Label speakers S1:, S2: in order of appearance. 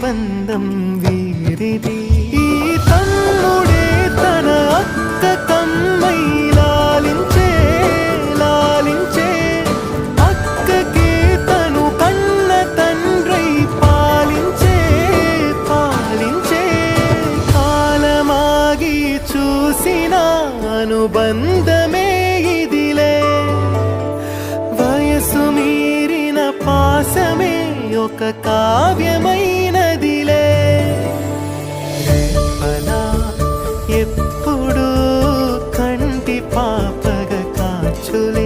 S1: బంధం వీరిది. ఈ తమ్ముడే తన అక్క కమ్మై లాలించే లాలించే, అక్కకే తను కన్న తండ్రై పాలించే పాలించే. కాలమాగి చూసిన అనుబంధమే ఇదిలే, వయసు మీరిన పాసమే ఒక కావ్యమైనదిలే. రేపలా ఎప్పుడు కంటి పాపగ కాచులే.